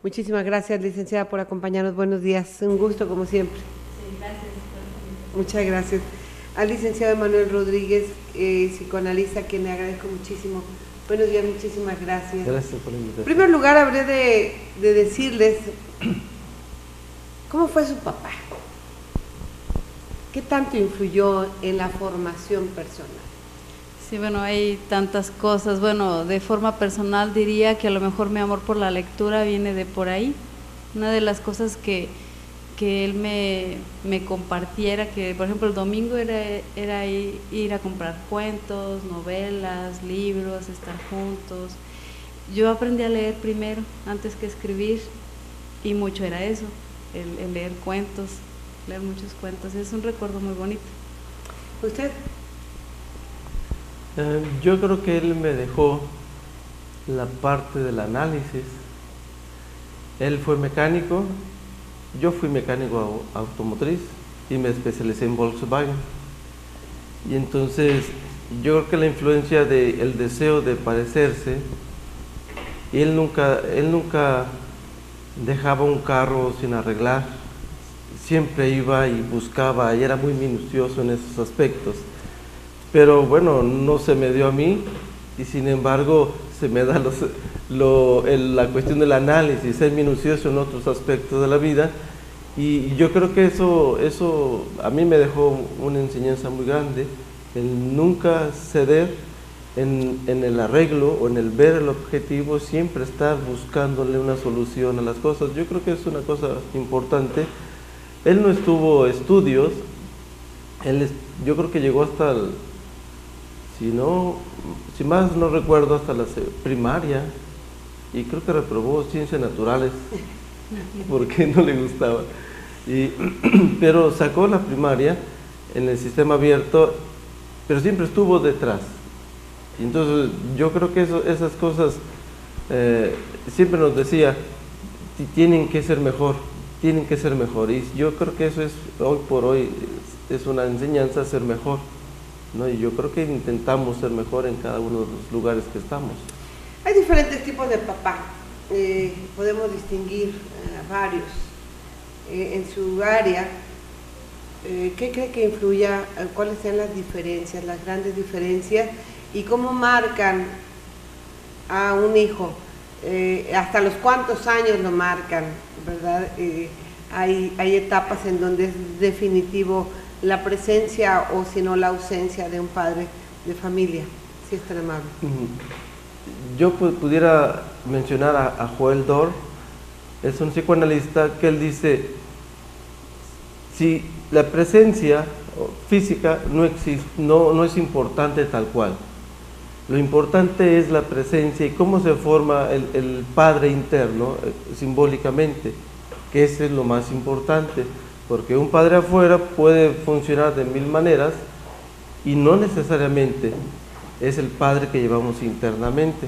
Muchísimas gracias, licenciada, por acompañarnos. Buenos días, un gusto como siempre. Sí, gracias. Muchas gracias. Al licenciado Emanuel Rodríguez, psicoanalista, a quien le agradezco muchísimo. Buenos días, muchísimas gracias. Gracias por la invitación. En primer lugar, habré de decirles, ¿cómo fue su papá? ¿Qué tanto influyó en la formación personal? Sí, bueno, hay tantas cosas. Bueno, de forma personal diría que a lo mejor mi amor por la lectura viene de por ahí. Una de las cosas que él me compartiera, que por ejemplo el domingo era ir a comprar cuentos, novelas, libros, estar juntos. Yo aprendí a leer primero, antes que escribir, y mucho era eso, el leer cuentos, leer muchos cuentos. Es un recuerdo muy bonito. ¿Usted? Yo creo que él me dejó la parte del análisis. Él fue mecánico, yo fui mecánico automotriz y me especialicé en Volkswagen. Y entonces yo creo que la influencia del deseo de parecerse, él nunca dejaba un carro sin arreglar, siempre iba y buscaba y era muy minucioso en esos aspectos. Pero bueno, no se me dio a mí y sin embargo se me da la cuestión del análisis, ser minucioso en otros aspectos de la vida, y yo creo que eso a mí me dejó una enseñanza muy grande, el nunca ceder en el arreglo o en el ver el objetivo, siempre estar buscándole una solución a las cosas. Yo creo que es una cosa importante. Él no estuvo estudios, yo creo que llegó hasta si más no recuerdo, hasta la primaria, y creo que reprobó ciencias naturales porque no le gustaba. Pero sacó la primaria en el sistema abierto, pero siempre estuvo detrás. Y entonces yo creo que esas cosas, siempre nos decía, tienen que ser mejor, y yo creo que eso es, hoy por hoy, es una enseñanza, ser mejor, ¿no? Y yo creo que intentamos ser mejor en cada uno de los lugares que estamos. Hay diferentes tipos de papá, podemos distinguir varios. En su área, ¿qué cree que influya? ¿Cuáles sean las diferencias, las grandes diferencias? ¿Y cómo marcan a un hijo? ¿Hasta los cuántos años lo marcan? ¿Verdad? Hay etapas en donde es definitivo la presencia o si no la ausencia de un padre de familia, si es tan amable. Yo pudiera mencionar a Joel Dor, es un psicoanalista que él dice, si la presencia física no existe, no es importante tal cual, lo importante es la presencia y cómo se forma el padre interno simbólicamente, que ese es lo más importante. Porque un padre afuera puede funcionar de mil maneras y no necesariamente es el padre que llevamos internamente.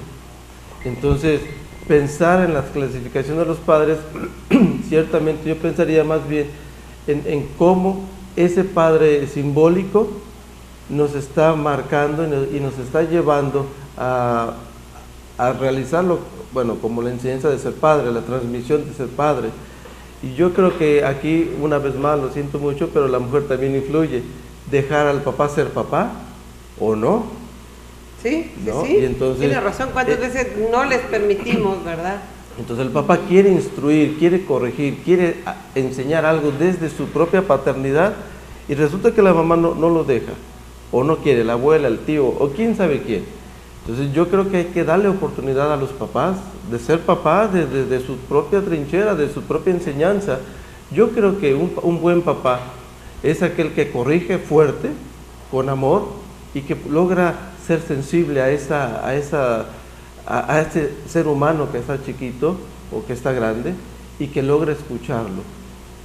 Entonces, pensar en las clasificaciones de los padres, ciertamente yo pensaría más bien en cómo ese padre simbólico nos está marcando y nos está llevando a realizarlo, bueno, como la enseñanza de ser padre, la transmisión de ser padre. Y yo creo que aquí, una vez más, lo siento mucho, pero la mujer también influye. Dejar al papá ser papá o no. Sí, ¿no? sí, Y entonces, tiene razón. ¿Cuántas veces no les permitimos, verdad? Entonces el papá quiere instruir, quiere corregir, quiere enseñar algo desde su propia paternidad y resulta que la mamá no lo deja, o no quiere, la abuela, el tío, o quién sabe quién. Entonces yo creo que hay que darle oportunidad a los papás de ser papás de su propia trinchera, de su propia enseñanza. Yo creo que un buen papá es aquel que corrige fuerte, con amor, y que logra ser sensible a este ser humano que está chiquito o que está grande y que logra escucharlo.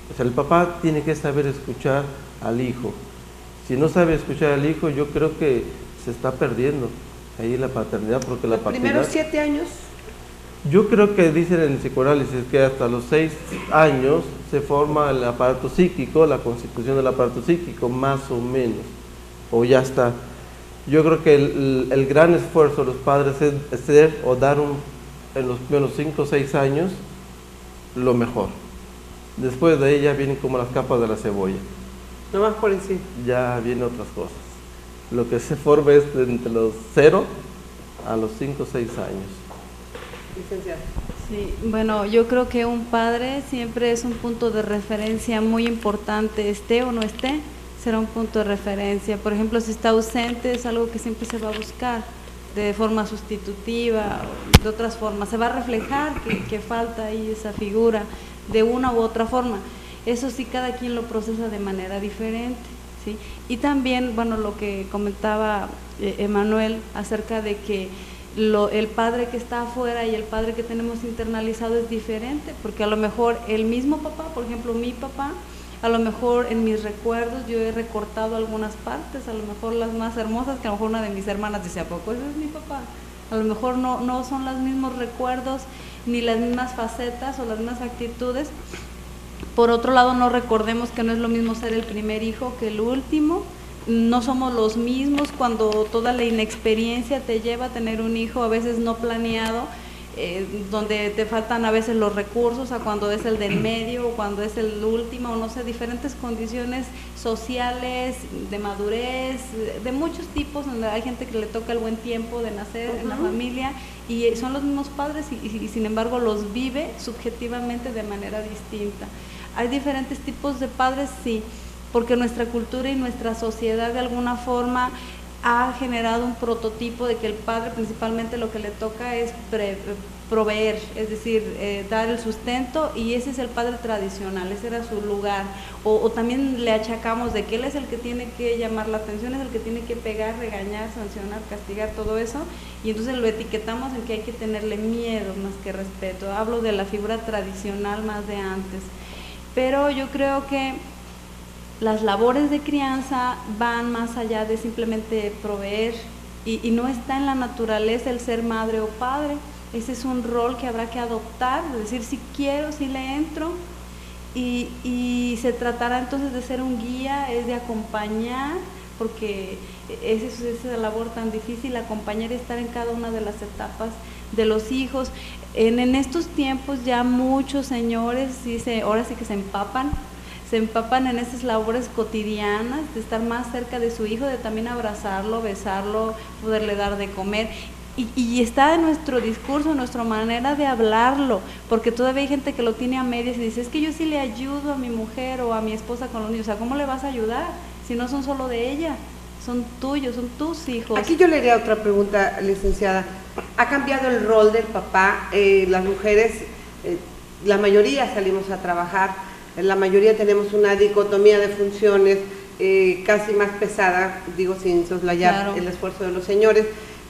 O sea, el papá tiene que saber escuchar al hijo. Si no sabe escuchar al hijo, yo creo que se está perdiendo ahí la paternidad, porque la paternidad... ¿Los primeros 7 años? Yo creo que dicen en el psicoanálisis que hasta los 6 años se forma el aparato psíquico, la constitución del aparato psíquico, más o menos, o ya está. Yo creo que el gran esfuerzo de los padres es ser o dar en los primeros 5 o 6 años lo mejor. Después de ahí ya vienen como las capas de la cebolla. Nomás por encima. Ya vienen otras cosas. Lo que se forma es entre los 0 a los 5 o 6 años. Licenciada. Sí, bueno, yo creo que un padre siempre es un punto de referencia muy importante, esté o no esté, será un punto de referencia. Por ejemplo, si está ausente es algo que siempre se va a buscar de forma sustitutiva, o de otras formas, se va a reflejar que falta ahí esa figura de una u otra forma. Eso sí, cada quien lo procesa de manera diferente, ¿sí? Y también, bueno, lo que comentaba Emanuel acerca de que el padre que está afuera y el padre que tenemos internalizado es diferente, porque a lo mejor el mismo papá, por ejemplo mi papá, a lo mejor en mis recuerdos yo he recortado algunas partes, a lo mejor las más hermosas, que a lo mejor una de mis hermanas dice, ¿a poco ese es mi papá? A lo mejor no son los mismos recuerdos, ni las mismas facetas o las mismas actitudes. Por otro lado, no recordemos que no es lo mismo ser el primer hijo que el último. No somos los mismos cuando toda la inexperiencia te lleva a tener un hijo a veces no planeado, donde te faltan a veces los recursos, a cuando es el del medio o cuando es el último, o no sé, diferentes condiciones sociales, de madurez, de muchos tipos, donde hay gente que le toca el buen tiempo de nacer en la familia y son los mismos padres y sin embargo los vive subjetivamente de manera distinta. Hay diferentes tipos de padres, sí, porque nuestra cultura y nuestra sociedad de alguna forma ha generado un prototipo de que el padre principalmente lo que le toca es proveer, es decir, dar el sustento, y ese es el padre tradicional, ese era su lugar. O también le achacamos de que él es el que tiene que llamar la atención, es el que tiene que pegar, regañar, sancionar, castigar, todo eso, y entonces lo etiquetamos en que hay que tenerle miedo más que respeto. Hablo de la figura tradicional más de antes, pero yo creo que las labores de crianza van más allá de simplemente proveer y no está en la naturaleza el ser madre o padre. Ese es un rol que habrá que adoptar, es decir, si quiero, si le entro, y se tratará entonces de ser un guía, es de acompañar, porque esa es esa labor tan difícil, acompañar y estar en cada una de las etapas de los hijos. En estos tiempos ya muchos señores ahora sí que se empapan en esas labores cotidianas, de estar más cerca de su hijo, de también abrazarlo, besarlo, poderle dar de comer. Y está en nuestro discurso, en nuestra manera de hablarlo, porque todavía hay gente que lo tiene a medias y dice, es que yo sí le ayudo a mi mujer o a mi esposa con los niños. O sea, ¿cómo le vas a ayudar si no son solo de ella? Son tuyos, son tus hijos. Aquí yo le haría otra pregunta, licenciada. ¿Ha cambiado el rol del papá? Las mujeres, la mayoría salimos a trabajar, la mayoría tenemos una dicotomía de funciones casi más pesada, digo sin soslayar claro, el esfuerzo de los señores,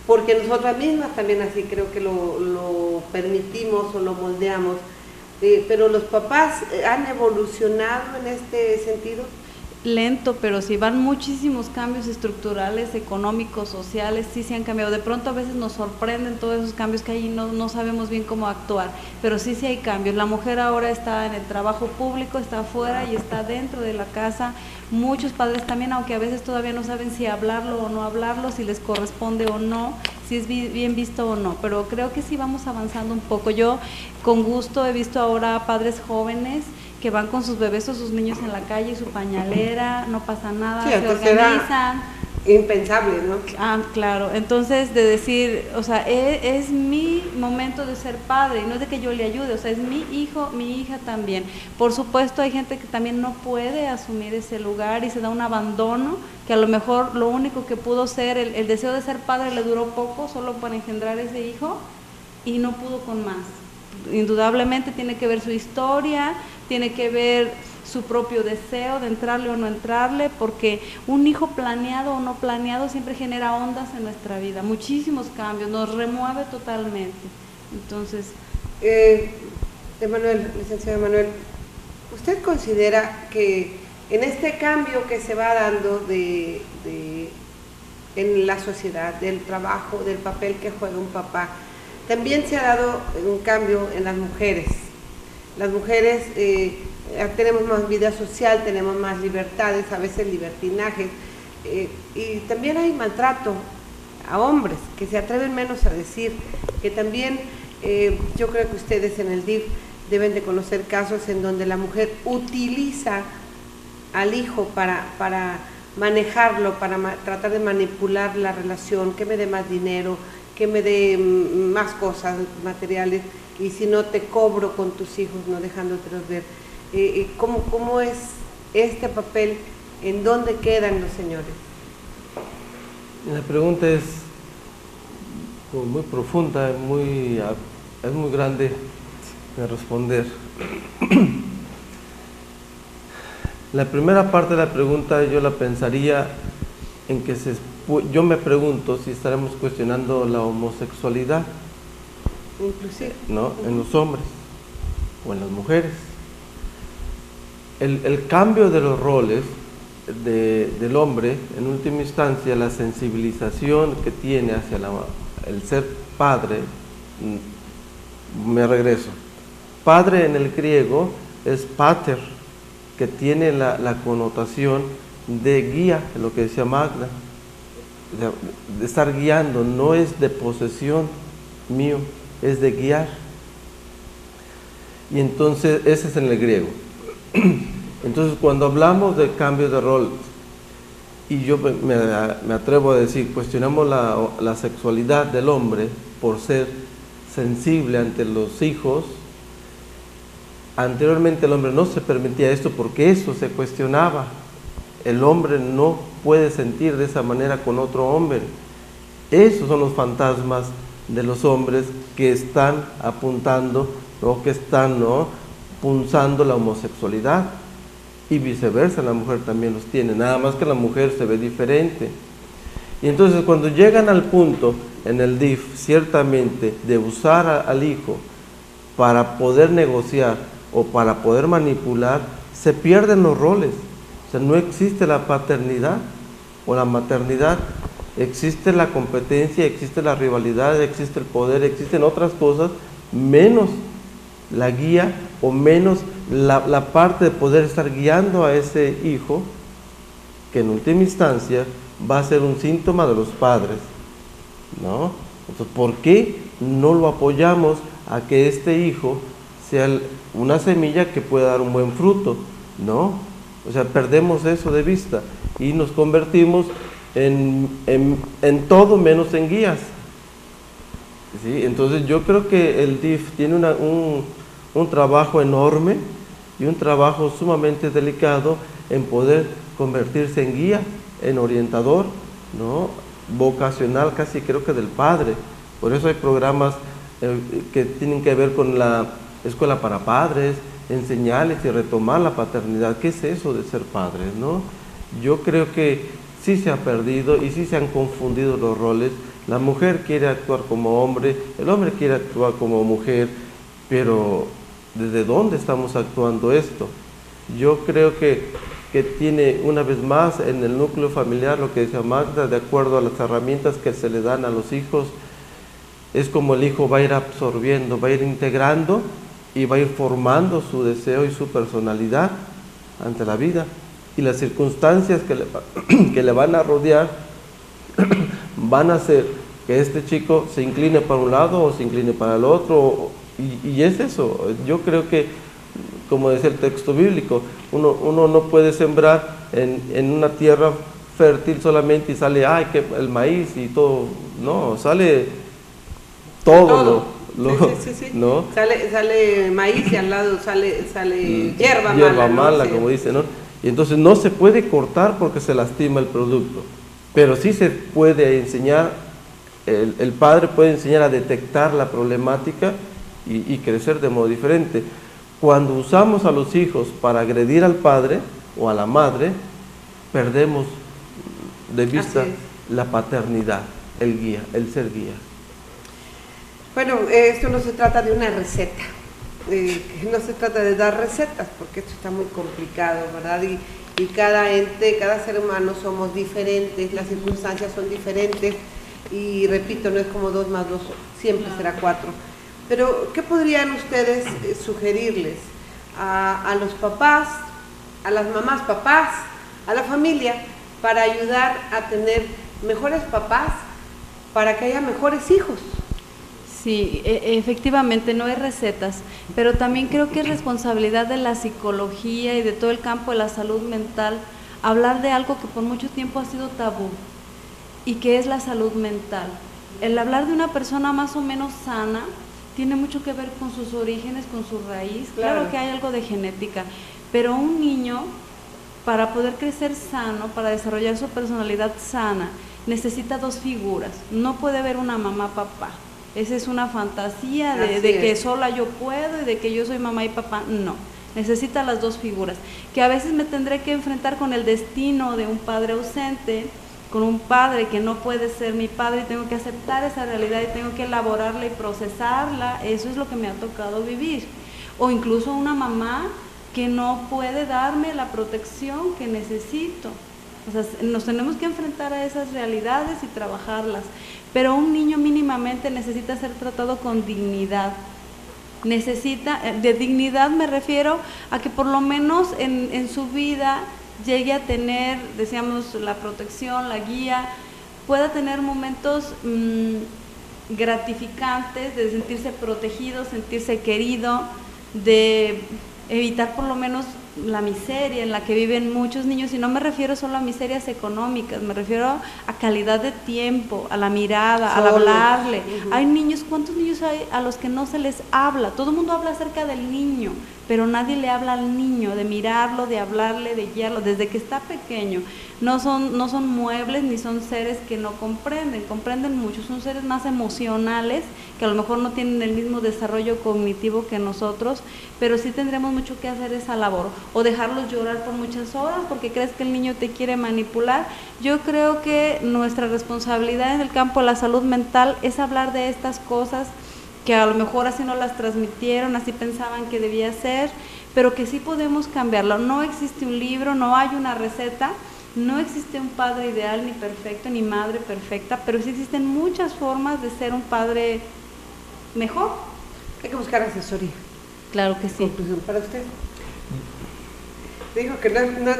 porque nosotras mismas también así creo que lo permitimos o lo moldeamos, pero los papás han evolucionado en este sentido. Lento, pero sí van muchísimos cambios estructurales, económicos, sociales, sí se han cambiado. De pronto a veces nos sorprenden todos esos cambios que hay y no sabemos bien cómo actuar, pero sí hay cambios. La mujer ahora está en el trabajo público, está afuera y está dentro de la casa. Muchos padres también, aunque a veces todavía no saben si hablarlo o no hablarlo, si les corresponde o no, si es bien visto o no, pero creo que sí vamos avanzando un poco. Yo con gusto he visto ahora padres jóvenes que van con sus bebés o sus niños en la calle, su pañalera, no pasa nada, sí, se organizan. Impensable, ¿no? Ah, claro, entonces de decir, o sea, es mi momento de ser padre, y no es de que yo le ayude, o sea, es mi hijo, mi hija también. Por supuesto hay gente que también no puede asumir ese lugar y se da un abandono, que a lo mejor lo único que pudo ser, el deseo de ser padre le duró poco, solo para engendrar ese hijo, y no pudo con más. Indudablemente tiene que ver su historia, tiene que ver su propio deseo de entrarle o no entrarle, porque un hijo planeado o no planeado siempre genera ondas en nuestra vida, muchísimos cambios, nos remueve totalmente. Entonces, licenciado Emanuel, ¿usted considera que en este cambio que se va dando en la sociedad, del trabajo, del papel que juega un papá, también se ha dado un cambio en las mujeres? Las mujeres tenemos más vida social, tenemos más libertades, a veces libertinajes, y también hay maltrato a hombres que se atreven menos a decir, que también yo creo que ustedes en el DIF deben de conocer casos en donde la mujer utiliza al hijo para manejarlo, para tratar de manipular la relación, que me dé más dinero, que me dé más cosas materiales, y si no te cobro con tus hijos, no dejándotelos ver. ¿Cómo es este papel? ¿En dónde quedan los señores? La pregunta es muy profunda, es muy grande de responder. La primera parte de la pregunta yo la pensaría en que yo me pregunto si estaremos cuestionando la homosexualidad, inclusive, ¿no? En los hombres o en las mujeres. El cambio de los roles del hombre, en última instancia, la sensibilización que tiene hacia el ser padre, me regreso. Padre en el griego es pater, que tiene la connotación de guía, lo que decía Magda, de estar guiando, no es de posesión mío, es de guiar. Y entonces, ese es en el griego. Entonces, cuando hablamos de cambio de rol, y yo me atrevo a decir, cuestionamos la sexualidad del hombre por ser sensible ante los hijos. Anteriormente el hombre no se permitía esto porque eso se cuestionaba. El hombre no puede sentir de esa manera con otro hombre. Esos son los fantasmas de los hombres que están apuntando o que están, ¿no?, punzando la homosexualidad, y viceversa, la mujer también los tiene, nada más que la mujer se ve diferente. Y entonces cuando llegan al punto en el DIF, ciertamente, de usar al hijo para poder negociar o para poder manipular, se pierden los roles. O sea, no existe la paternidad o la maternidad, existe la competencia, existe la rivalidad, existe el poder, existen otras cosas, menos la guía o menos la parte de poder estar guiando a ese hijo, que en última instancia va a ser un síntoma de los padres, ¿no? Entonces, ¿por qué no lo apoyamos a que este hijo sea una semilla que pueda dar un buen fruto? ¿No? O sea, perdemos eso de vista y nos convertimos en todo menos en guías. ¿Sí? Entonces yo creo que el DIF tiene un trabajo enorme y un trabajo sumamente delicado en poder convertirse en guía, en orientador, ¿no?, vocacional, casi creo que del padre. Por eso hay programas que tienen que ver con la escuela para padres, enseñarles y retomar la paternidad. ¿Qué es eso de ser padres, no? Yo creo que sí se ha perdido y sí se han confundido los roles. La mujer quiere actuar como hombre, el hombre quiere actuar como mujer, pero ¿desde dónde estamos actuando esto? Yo creo que tiene una vez más en el núcleo familiar, lo que decía Magda, de acuerdo a las herramientas que se le dan a los hijos, es como el hijo va a ir absorbiendo, va a ir integrando y va a ir formando su deseo y su personalidad ante la vida. Y las circunstancias que le van a rodear van a hacer que este chico se incline para un lado o se incline para el otro, y es eso. Yo creo que, como decía el texto bíblico, uno no puede sembrar en una tierra fértil solamente y sale que el maíz y todo, no, sale todo. Sí. ¿No? Sale maíz y al lado sale hierba mala, ¿no? como dice, ¿no? Y entonces no se puede cortar porque se lastima el producto, pero sí se puede enseñar, el padre puede enseñar a detectar la problemática y crecer de modo diferente. Cuando usamos a los hijos para agredir al padre o a la madre, perdemos de vista la paternidad, el guía, el ser guía. Bueno, esto no se trata de una receta, no se trata de dar recetas, porque esto está muy complicado, ¿verdad? Y cada ente, cada ser humano somos diferentes, las circunstancias son diferentes, y repito, no es como 2 más 2, siempre será 4. Pero, ¿qué podrían ustedes sugerirles a los papás, a las mamás papás, a la familia, para ayudar a tener mejores papás, para que haya mejores hijos? Sí, efectivamente no hay recetas, pero también creo que es responsabilidad de la psicología y de todo el campo de la salud mental hablar de algo que por mucho tiempo ha sido tabú y que es la salud mental. El hablar de una persona más o menos sana tiene mucho que ver con sus orígenes, con su raíz. Claro que hay algo de genética, pero un niño, para poder crecer sano, para desarrollar su personalidad sana, necesita dos figuras. No puede haber una mamá, papá. Esa es una fantasía de que sola yo puedo y de que yo soy mamá y papá. No, necesita las dos figuras, que a veces me tendré que enfrentar con el destino de un padre ausente, con un padre que no puede ser mi padre, y tengo que aceptar esa realidad y tengo que elaborarla y procesarla. Eso es lo que me ha tocado vivir. O incluso una mamá que no puede darme la protección que necesito. O sea, nos tenemos que enfrentar a esas realidades y trabajarlas. Pero un niño mínimamente necesita ser tratado con dignidad. Necesita, de dignidad me refiero a que por lo menos en su vida llegue a tener, decíamos, la protección, la guía, pueda tener momentos gratificantes, de sentirse protegido, sentirse querido, de evitar por lo menos la miseria en la que viven muchos niños, y no me refiero solo a miserias económicas, me refiero a calidad de tiempo, a la mirada, al hablarle. Hay niños, ¿cuántos niños hay a los que no se les habla? Todo el mundo habla acerca del niño, pero nadie le habla al niño, de mirarlo, de hablarle, de guiarlo, desde que está pequeño. No son muebles ni son seres que no comprenden mucho, son seres más emocionales, que a lo mejor no tienen el mismo desarrollo cognitivo que nosotros, pero sí tendremos mucho que hacer esa labor, o dejarlos llorar por muchas horas porque crees que el niño te quiere manipular. Yo creo que nuestra responsabilidad en el campo de la salud mental es hablar de estas cosas que a lo mejor así no las transmitieron, así pensaban que debía ser, pero que sí podemos cambiarlo. No existe un libro, no hay una receta, no existe un padre ideal ni perfecto, ni madre perfecta, pero sí existen muchas formas de ser un padre mejor. Hay que buscar asesoría. Claro que sí. Conclusión para usted. Digo que no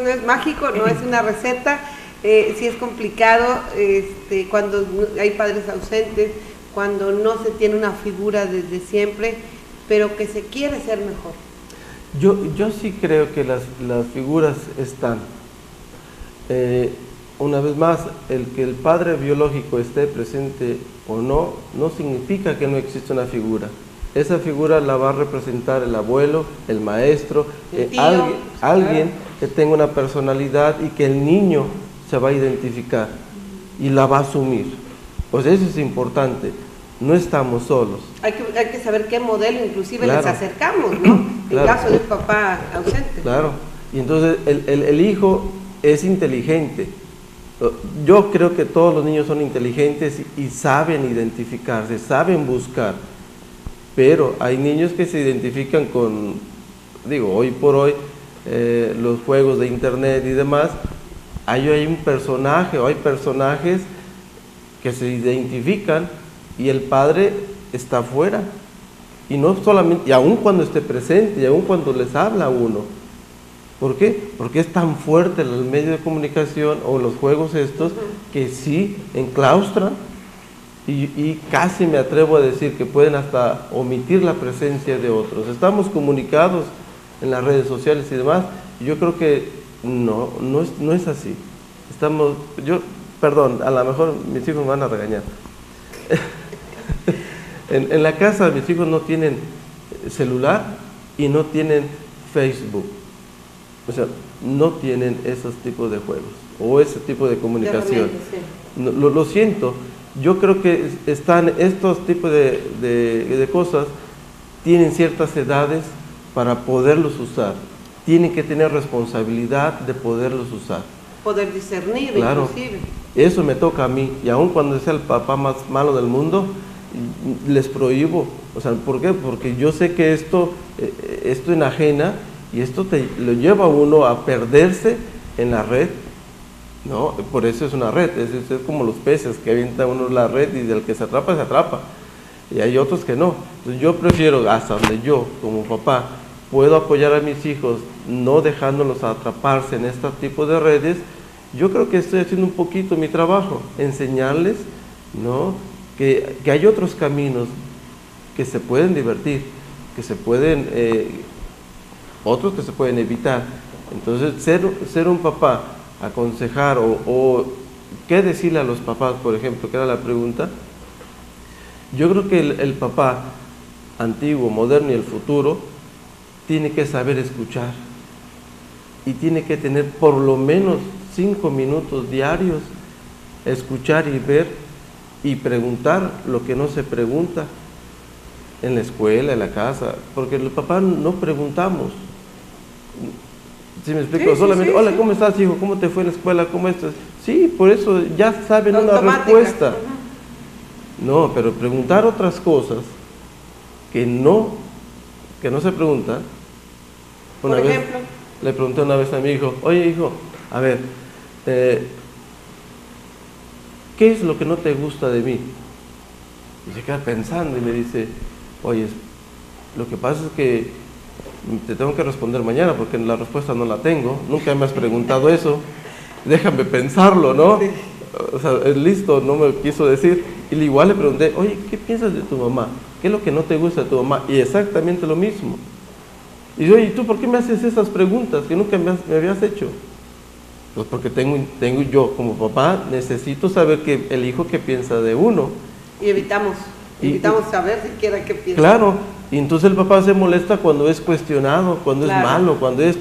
es mágico, no es una receta, sí es complicado cuando hay padres ausentes, cuando no se tiene una figura desde siempre, pero que se quiere ser mejor. Yo sí creo que las figuras están. Una vez más, el que el padre biológico esté presente o no, no significa que no exista una figura. Esa figura la va a representar el abuelo, el maestro, alguien que tenga una personalidad y que el niño se va a identificar y la va a asumir. Pues eso es importante, no estamos solos. Hay que saber qué modelo inclusive les acercamos, ¿no? En caso de un papá ausente. Claro, y entonces el hijo es inteligente. Yo creo que todos los niños son inteligentes y saben identificarse, saben buscar. Pero hay niños que se identifican con, hoy por hoy, los juegos de internet y demás. Hay un personaje o hay personajes que se identifican y el padre está afuera. Y no solamente, y aun cuando esté presente, y aun cuando les habla a uno. ¿Por qué? Porque es tan fuerte el medio de comunicación o los juegos estos que sí enclaustran. Y casi me atrevo a decir que pueden hasta omitir la presencia de otros. Estamos comunicados en las redes sociales y demás, y yo creo que no es así. Perdón, a lo mejor mis hijos me van a regañar. En la casa mis hijos no tienen celular y no tienen Facebook. O sea, no tienen esos tipos de juegos o ese tipo de comunicación. Lo siento. Yo creo que estos tipos de cosas tienen ciertas edades para poderlos usar. Tienen que tener responsabilidad de poderlos usar. Poder discernir, claro, inclusive. Eso me toca a mí. Y aun cuando sea el papá más malo del mundo, les prohíbo. O sea, ¿por qué? Porque yo sé que esto enajena y esto lo lleva a uno a perderse en la red. No, por eso es una red, es como los peces que avienta uno la red y del que se atrapa, y hay otros que no. Entonces yo prefiero, hasta donde yo como papá puedo apoyar a mis hijos no dejándolos atraparse en este tipo de redes, yo creo que estoy haciendo un poquito mi trabajo, enseñarles, ¿no?, que hay otros caminos que se pueden divertir, que se pueden, otros que se pueden evitar. Entonces, ser un papá, aconsejar o qué decirle a los papás, por ejemplo, que era la pregunta. Yo creo que el papá antiguo, moderno y el futuro tiene que saber escuchar y tiene que tener por lo menos 5 minutos diarios, escuchar y ver y preguntar lo que no se pregunta en la escuela, en la casa, porque los papás no preguntamos. ¿Sí me explico? Sí, solamente, sí, hola, sí. ¿cómo estás, hijo? ¿Cómo te fue en la escuela? ¿Cómo estás? Sí, por eso ya saben una Automática. respuesta. No, pero preguntar otras cosas que no se preguntan. Por ejemplo, Le pregunté una vez a mi hijo, oye hijo, a ver, ¿qué es lo que no te gusta de mí? Y se queda pensando y me dice, oye, lo que pasa es que te tengo que responder mañana porque la respuesta no la tengo, nunca me has preguntado eso, déjame pensarlo, ¿no? Sí. O sea, es listo, no me quiso decir. Y igual le pregunté, oye, ¿qué piensas de tu mamá? ¿Qué es lo que no te gusta de tu mamá? Y exactamente lo mismo. Y yo, ¿y tú por qué me haces esas preguntas que nunca me habías hecho? Pues porque tengo yo como papá, necesito saber que el hijo qué piensa de uno. y evitamos saber siquiera qué piensa. Claro, y entonces el papá se molesta cuando es cuestionado, cuando Claro. es malo, cuando es...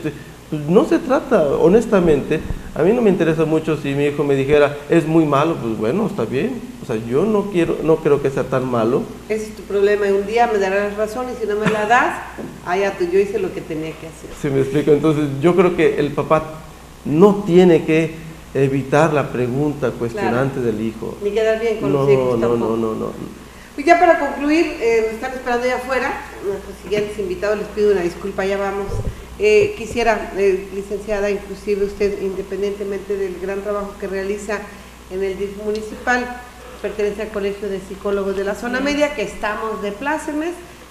Pues no se trata, honestamente, a mí no me interesa mucho si mi hijo me dijera, es muy malo, pues bueno, está bien. O sea, yo no creo que sea tan malo. Ese es tu problema, y un día me darás razón y si no me la das, allá tú, yo hice lo que tenía que hacer. ¿Sí me explico? Entonces yo creo que el papá no tiene que evitar la pregunta cuestionante del hijo. Ni quedar bien con los hijos tampoco. No. Pues ya para concluir, nos están esperando allá afuera, nuestros siguientes invitados, les pido una disculpa, ya vamos. Quisiera, licenciada, inclusive usted, independientemente del gran trabajo que realiza en el DIF municipal, pertenece al Colegio de Psicólogos de la Zona Media, que estamos de plácemes,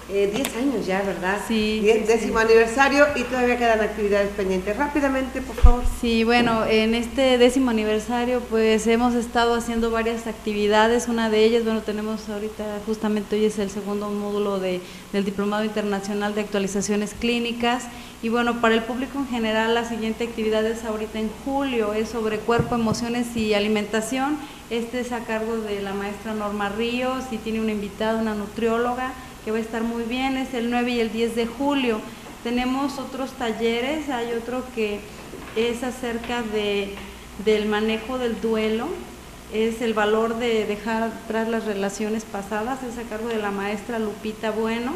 10 años ya, ¿verdad? Sí. 10º aniversario y todavía quedan actividades pendientes. Rápidamente, por favor. Sí, bueno, en este 10º aniversario pues hemos estado haciendo varias actividades. Una de ellas, bueno, tenemos ahorita, justamente hoy es el segundo módulo del Diplomado Internacional de Actualizaciones Clínicas. Y bueno, para el público en general, la siguiente actividad es ahorita en julio, es sobre cuerpo, emociones y alimentación. Este es a cargo de la maestra Norma Ríos y tiene una invitada, una nutrióloga, que va a estar muy bien, es el 9 y el 10 de julio. Tenemos otros talleres, hay otro que es acerca del manejo del duelo, es el valor de dejar atrás las relaciones pasadas, es a cargo de la maestra Lupita Bueno.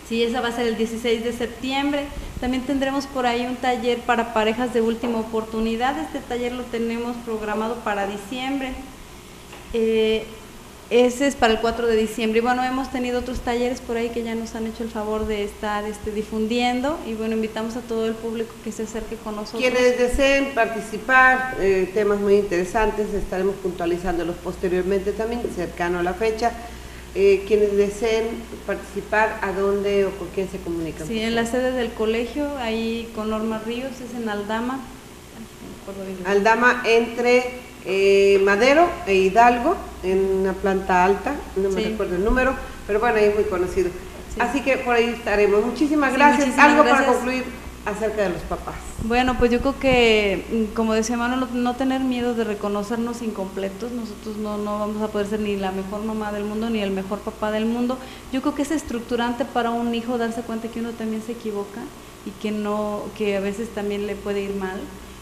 Sí, esa va a ser el 16 de septiembre. También tendremos por ahí un taller para parejas de última oportunidad. Este taller lo tenemos programado para diciembre. Ese es para el 4 de diciembre. Y bueno, hemos tenido otros talleres por ahí que ya nos han hecho el favor de estar difundiendo. Y bueno, invitamos a todo el público que se acerque con nosotros. Quienes deseen participar, temas muy interesantes, estaremos puntualizándolos posteriormente también, cercano a la fecha. Quienes deseen participar, ¿a dónde o con quién se comunican? Sí, en la sede del colegio, ahí con Norma Ríos, es en Aldama. Aldama entre Madero e Hidalgo, en una planta alta, no me recuerdo el número, pero bueno, ahí es muy conocido. Sí. Así que por ahí estaremos. Muchísimas gracias. Muchísimas Algo gracias. para concluir acerca de los papás. Bueno, pues yo creo que, como decía Manuel, no tener miedo de reconocernos incompletos. Nosotros no vamos a poder ser ni la mejor mamá del mundo ni el mejor papá del mundo. Yo creo que es estructurante para un hijo darse cuenta que uno también se equivoca y que a veces también le puede ir mal.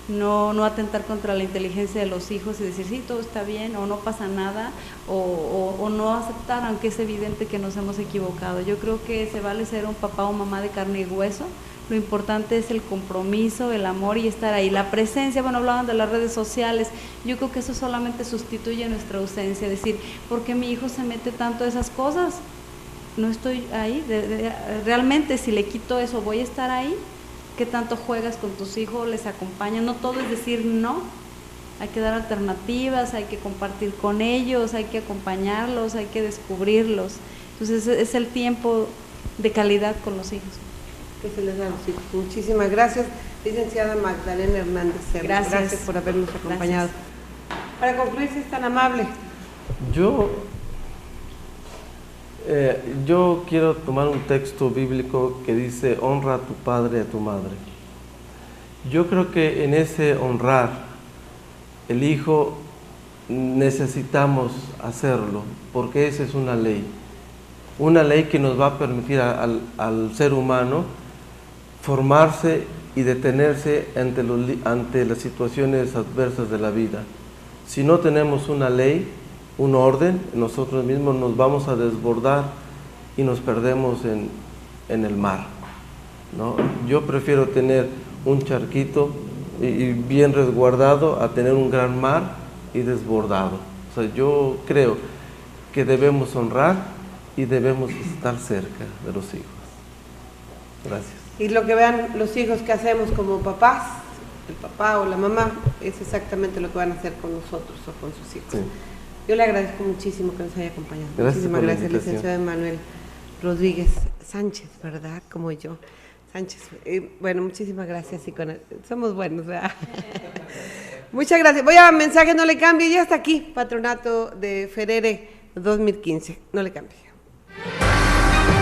No atentar contra la inteligencia de los hijos y decir sí, todo está bien o no pasa nada o no aceptar, aunque es evidente que nos hemos equivocado. Yo creo que se vale ser un papá o mamá de carne y hueso. Lo importante es el compromiso, el amor y estar ahí. La presencia, bueno, hablaban de las redes sociales, yo creo que eso solamente sustituye nuestra ausencia, es decir, ¿por qué mi hijo se mete tanto a esas cosas? No estoy ahí, realmente si le quito eso, ¿voy a estar ahí? ¿Qué tanto juegas con tus hijos? ¿Les acompañas? No todo es decir no, hay que dar alternativas, hay que compartir con ellos, hay que acompañarlos, hay que descubrirlos. Entonces es el tiempo de calidad con los hijos. Que se les da a los hijos. Muchísimas gracias, licenciada Magdalena Hernández Cerda. Gracias por habernos acompañado. Para concluir, si es tan amable. Yo Yo quiero tomar un texto bíblico que dice, honra a tu padre y a tu madre. Yo creo que en ese honrar, el hijo, necesitamos hacerlo, porque esa es una ley que nos va a permitir al ser humano formarse y detenerse ante las situaciones adversas de la vida. Si no tenemos una ley, un orden, nosotros mismos nos vamos a desbordar y nos perdemos en el mar, ¿no? Yo prefiero tener un charquito y bien resguardado a tener un gran mar y desbordado. O sea, yo creo que debemos honrar y debemos estar cerca de los hijos. Gracias. Y lo que vean los hijos que hacemos como papás, el papá o la mamá, es exactamente lo que van a hacer con nosotros o con sus hijos. Sí. Yo le agradezco muchísimo que nos haya acompañado. Muchísimas gracias, licenciado Emanuel Rodríguez Sánchez, ¿verdad? Como yo. Sánchez. Bueno, muchísimas gracias. Y somos buenos, ¿verdad? Muchas gracias. Voy a mensaje, no le cambie. Ya está aquí, Patronato de Ferere 2015. No le cambie.